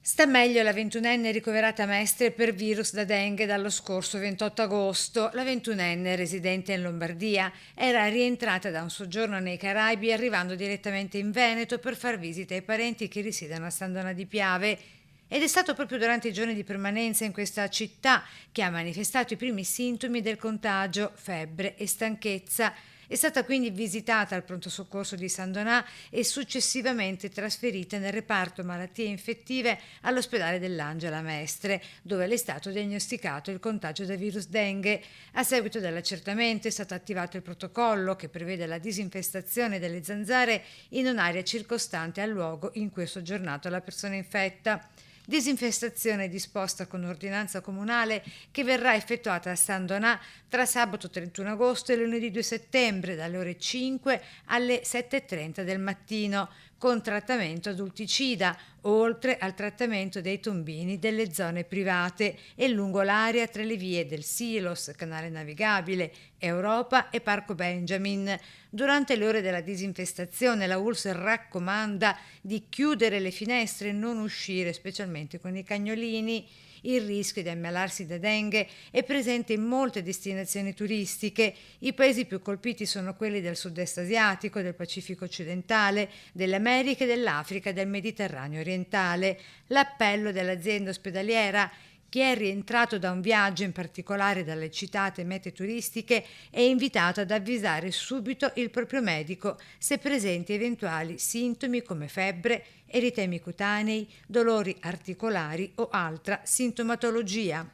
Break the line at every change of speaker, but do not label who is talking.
Sta meglio la 21enne ricoverata a Mestre per virus da dengue dallo scorso 28 agosto. La 21enne, residente in Lombardia, era rientrata da un soggiorno nei Caraibi arrivando direttamente in Veneto per far visita ai parenti che risiedono a San Donà di Piave. Ed è stato proprio durante i giorni di permanenza in questa città che ha manifestato i primi sintomi del contagio, febbre e stanchezza. È stata quindi visitata al pronto soccorso di San Donà e successivamente trasferita nel reparto malattie infettive all'ospedale dell'Angela Mestre, dove le è stato diagnosticato il contagio da virus dengue. A seguito dell'accertamento è stato attivato il protocollo che prevede la disinfestazione delle zanzare in un'area circostante al luogo in cui è soggiornato la persona infetta. Disinfestazione disposta con ordinanza comunale che verrà effettuata a San Donà tra sabato 31 agosto e lunedì 2 settembre dalle ore 5 alle 7:30 del mattino con trattamento adulticida, oltre al trattamento dei tombini delle zone private e lungo l'area tra le vie del Silos, canale navigabile, Europa e Parco Benjamin. Durante le ore della disinfestazione la ULSS raccomanda di chiudere le finestre e non uscire, specialmente con i cagnolini. Il rischio di ammalarsi da dengue è presente in molte destinazioni turistiche. I paesi più colpiti sono quelli del sud-est asiatico, del Pacifico occidentale, delle Americhe, dell'Africa e del Mediterraneo orientale. L'appello dell'azienda ospedaliera: chi è rientrato da un viaggio, in particolare dalle citate mete turistiche, è invitato ad avvisare subito il proprio medico se presenti eventuali sintomi come febbre, eritemi cutanei, dolori articolari o altra sintomatologia.